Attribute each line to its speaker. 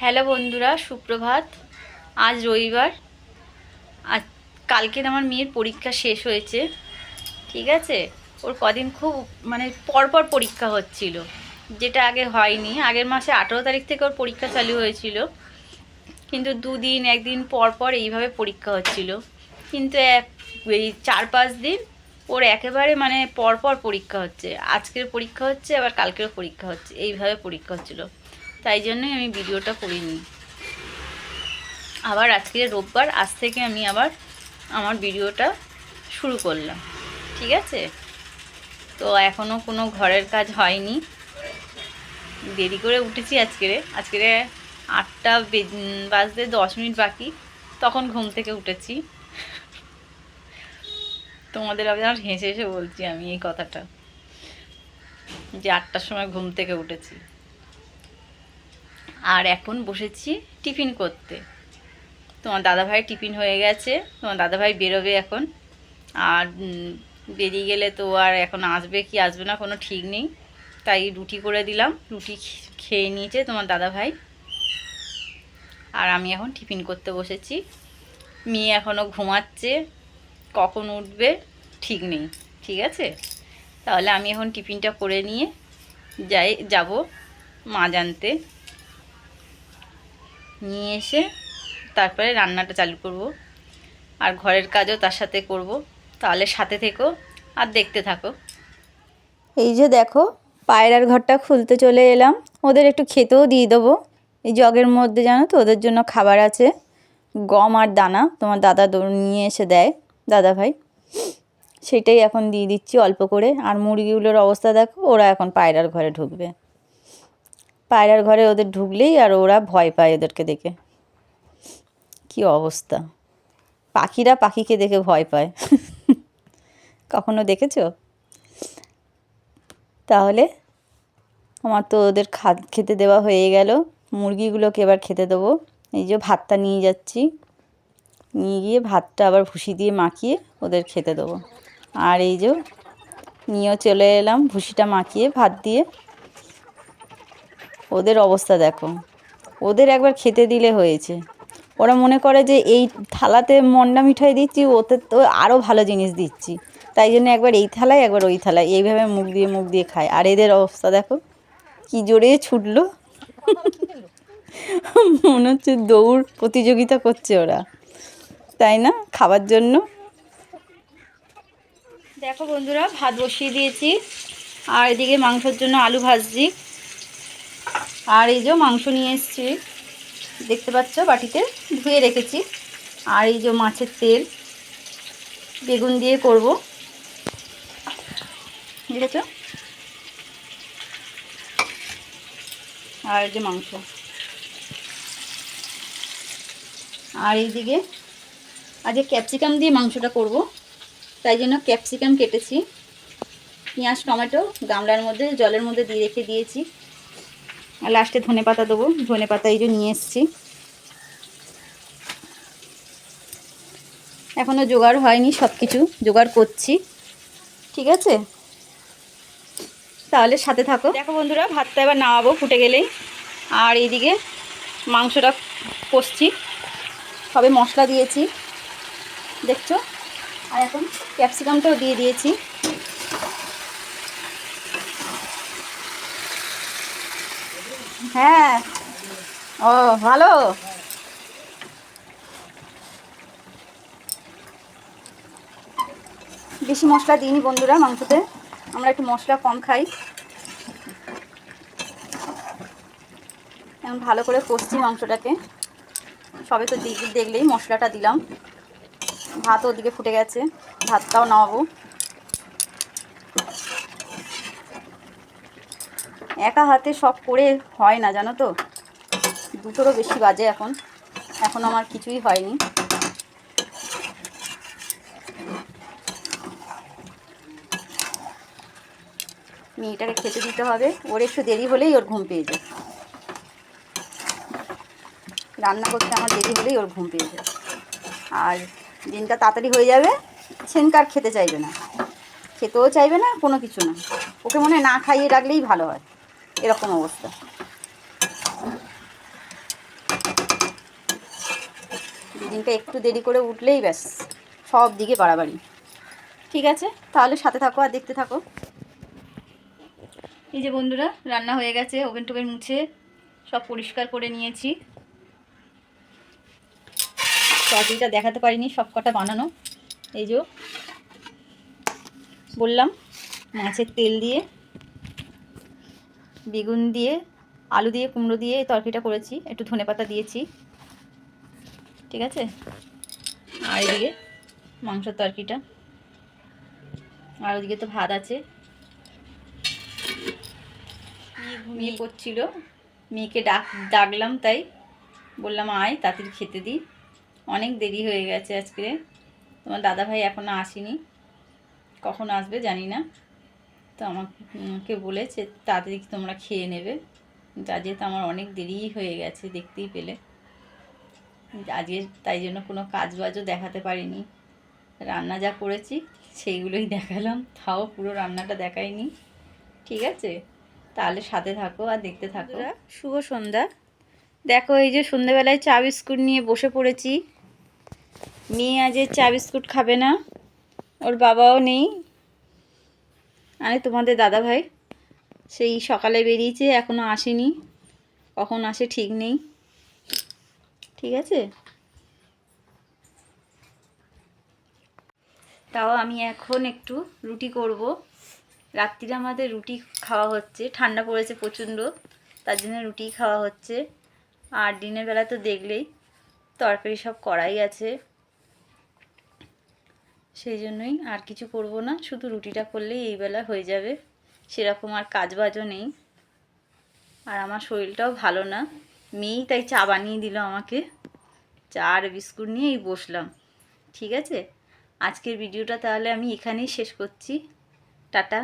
Speaker 1: Hello বন্ধুরা, সুপ্রভাত। আজ রবিবার। আজ কালকে আমার মেয়ের পরীক্ষা শেষ হয়েছে। ঠিক আছে, ওর কদিন খুব পরপর পরীক্ষা হচ্ছিল, যেটা আগে হয়নি। আগের মাসে 18 তারিখ থেকে ওর পরীক্ষা চালু হয়েছিল, কিন্তু দুদিন একদিন পর পর এইভাবে পরীক্ষা হচ্ছিল। কিন্তু এই 4-5 দিন ওর একেবারে পরপর পরীক্ষা হচ্ছে। আজকের পরীক্ষা হচ্ছে, আবার কালকেরও পরীক্ষা হচ্ছে, এইভাবে পরীক্ষা হচ্ছিল। তাই জন্যই আমি ভিডিওটা করিনি। আবার আজকে রোববার, আজ থেকে আমি আবার আমার ভিডিওটা শুরু করলাম। ঠিক আছে, তো এখনও কোনো ঘরের কাজ হয়নি, দেরি করে উঠেছি। আজকে 8টা বাজতে 10 মিনিট বাকি, তখন ঘুম থেকে উঠেছি। তোমাদের আবার হেসে হেসে বলছি আমি এই কথাটা, যে 8টার সময় ঘুম থেকে উঠেছি। আর এখন বসেছি টিফিন করতে। তোমার দাদাভাই টিফিন হয়ে গেছে, তোমার দাদাভাই বেরোবে এখন। আর বেরিয়ে গেলে তো আর এখন আসবে কি আসবে না কোনো ঠিক নেই। তাই রুটি করে দিলাম, রুটি খেয়ে নিয়েছে তোমার দাদাভাই। আর আমি এখন টিফিন করতে বসেছি। মেয়ে এখনও ঘুমাচ্ছে, কখন উঠবে ঠিক নেই। ঠিক আছে, তাহলে আমি এখন টিফিনটা করে নিয়ে যাব মাছ আনতে। নিয়ে এসে তারপরে রান্নাটা চালু করব, আর ঘরের কাজও তার সাথে করব। তাহলে সাথে থেকো আর দেখতে থাকো। এই যে দেখো, পায়রার ঘরটা খুলতে চলে এলাম। ওদের একটু খেতেও দিয়ে দেবো। এই জগের মধ্যে জানো তো ওদের জন্য খাবার আছে, গম আর দানা। তোমার দাদা নিয়ে এসে দেয়, দাদা ভাই, সেটাই এখন দিয়ে দিচ্ছি অল্প করে। আর মুরগিগুলোর অবস্থা দেখো, ওরা এখন পায়রার ঘরে ঢুকবে। পায়রার ঘরে ওদের ঢুকলেই আর ওরা ভয় পায় ওদেরকে দেখে। কি অবস্থা, পাখিরা পাখিকে দেখে ভয় পায়। কখনো দেখেছো? তাহলে আমার তো ওদের খেতে দেওয়া হয়ে গেল। মুরগিগুলোকে এবার খেতে দেবো। এই যে ভাতটা নিয়ে যাচ্ছি, নিয়ে গিয়ে ভাতটা আবার ভুসি দিয়ে মাখিয়ে ওদের খেতে দেবো। আর এই যে নিয়েও চলে এলাম ভুসিটা মাখিয়ে ভাত দিয়ে। ওদের অবস্থা দেখো, ওদের একবার খেতে দিলে হয়েছে। ওরা মনে করে যে এই থালাতে মন্ডা মিঠাই দিচ্ছি, ওতে তো আরও ভালো জিনিস দিচ্ছি। তাই জন্য একবার এই থালায় একবার ওই থালায় এইভাবে মুখ দিয়ে খায়। আর এদের অবস্থা দেখো, কি জোরে ছুটলো, মনে হচ্ছে দৌড় প্রতিযোগিতা করছে ওরা, তাই না, খাবার জন্য। দেখো বন্ধুরা, ভাত বসিয়ে দিয়েছি, আর এদিকে মাংসের জন্য আলু ভাজছি। আর এই যে মাংস নিয়ে এসেছি, দেখতে পাচ্ছ বাটিতে ধুয়ে রেখেছি। আর এই যে মাছের তেল, বেগুন দিয়ে করব, দেখেছ। আর এই যে মাংস। আর এইদিকে আজকে ক্যাপসিকাম দিয়ে মাংসটা করব, তাই জন্য ক্যাপসিকাম কেটেছি। পেঁয়াজ টমেটো গামলার মধ্যে জলের মধ্যে দিয়ে রেখে দিয়েছি। আর লাস্টে ধনে পাতা দেবো। ধনে পাতা এই যে নিয়ে এসেছি, এখনও জোগাড় হয়নি, সব কিছু জোগাড় করছি। ঠিক আছে, তাহলে সাথে থাকো। দেখো বন্ধুরা, ভাতটা এবার নামাবো ফুটে গেলেই। আর এইদিকে মাংসটা কষছি, সবে মশলা দিয়েছি দেখছো। আর এখন ক্যাপসিকামটাও দিয়ে দিয়েছি। হ্যাঁ, ও ভালো। বেশি মশলা দিইনি বন্ধুরা মাংসতে, আমরা একটু মশলা কম খাই। এখন ভালো করে কষছি মাংসটাকে। সবে তো দেখলেই মশলাটা দিলাম। ভাত ওদিকে ফুটে গেছে, ভাতটাও নামাবো। একা হাতে সব করে হয় না জানো তো, দুটোরও বেশি বাজে এখন আমার কিছুই হয়নি। মেয়েটাকে খেতে দিতে হবে, ওর একটু দেরি হলেই ওর ঘুম পেয়ে যায়। রান্না করতে আমার দেরি হলেই ওর ঘুম পেয়ে যায়। আর দিনটা তাড়াতাড়ি হয়ে যাবে, সেনকার খেতে চাইবে না, খেতেও চাইবে না, কোনো কিছু না। ওকে মনে হয় না খাইয়ে রাখলেই ভালো হয়, এরকম অবস্থা। দিনকে একটু দেরি করে উঠলেই ব্যাস সব দিকে বাড়াবাড়ি। ঠিক আছে, তাহলে সাথে থাকো আর দেখতে থাকো। এই যে বন্ধুরা, রান্না হয়ে গেছে, ওভেন টোভেন মুছে সব পরিষ্কার করে নিয়েছি। তরকারিটা দেখাতে পারিনি, সব কটা বানানো। এই যে বললাম মাছের তেল দিয়ে, বেগুন দিয়ে, আলু দিয়ে, কুমড়ো দিয়ে এই তরকারিটা করেছি, একটু ধনেপাতা দিয়েছি। ঠিক আছে, আর এদিকে মাংসের তরকারিটা, আর ওদিকে তো ভাত আছে। ঘুমিয়ে পড়ছিল, মেয়েকে ডাকলাম, তাই বললাম আয় তাড়াতাড়ি খেতে দিই, অনেক দেরি হয়ে গেছে আজকে। তোমার দাদাভাই এখনও আসেনি, কখন আসবে জানি না। তো আমাকে বলেছে তাড়াতাড়ি তোমরা খেয়ে নেবে, আজকে তো আমার অনেক দেরি হয়ে গেছে, দেখতেই পেলে। আজকে তাই জন্য কোনো কাজ বাজও দেখাতে পারিনি, রান্না যা করেছি সেইগুলোই দেখালাম, তাও পুরো রান্নাটা দেখাইনি। ঠিক আছে, তাহলে সাথে থাকো আর দেখতে থাকো। শুভ সন্ধ্যা। দেখো এই যে সন্ধ্যাবেলায় চা বিস্কুট নিয়ে বসে পড়েছি। মেয়ে আজ চা বিস্কুট খাবে না, ওর বাবাও নেই, আরে তোমাদের দাদা ভাই সেই সকালে বেরিয়েছে, এখনও আসেনি, কখন আসে ঠিক নেই। ঠিক আছে, তাও আমি এখন একটু রুটি করব। রাত্রিরে আমাদের রুটি খাওয়া হচ্ছে, ঠান্ডা পড়েছে প্রচণ্ড, তার জন্য রুটি খাওয়া হচ্ছে। আর দিনের বেলা তো দেখলেই তরকারি সব কড়াই আছে, সেই জন্যই আর কিছু করব না, শুধু রুটিটা করলেই এই বেলা হয়ে যাবে, সেরকম আর কাজ বাজও নেই। আর আমার শরীরটাও ভালো না, মেয়েই তাই চা বানিয়ে দিল আমাকে, চা আর বিস্কুট নিয়েই বসলাম। ঠিক আছে, আজকের ভিডিওটা তাহলে আমি এখানেই শেষ করছি। টাটা।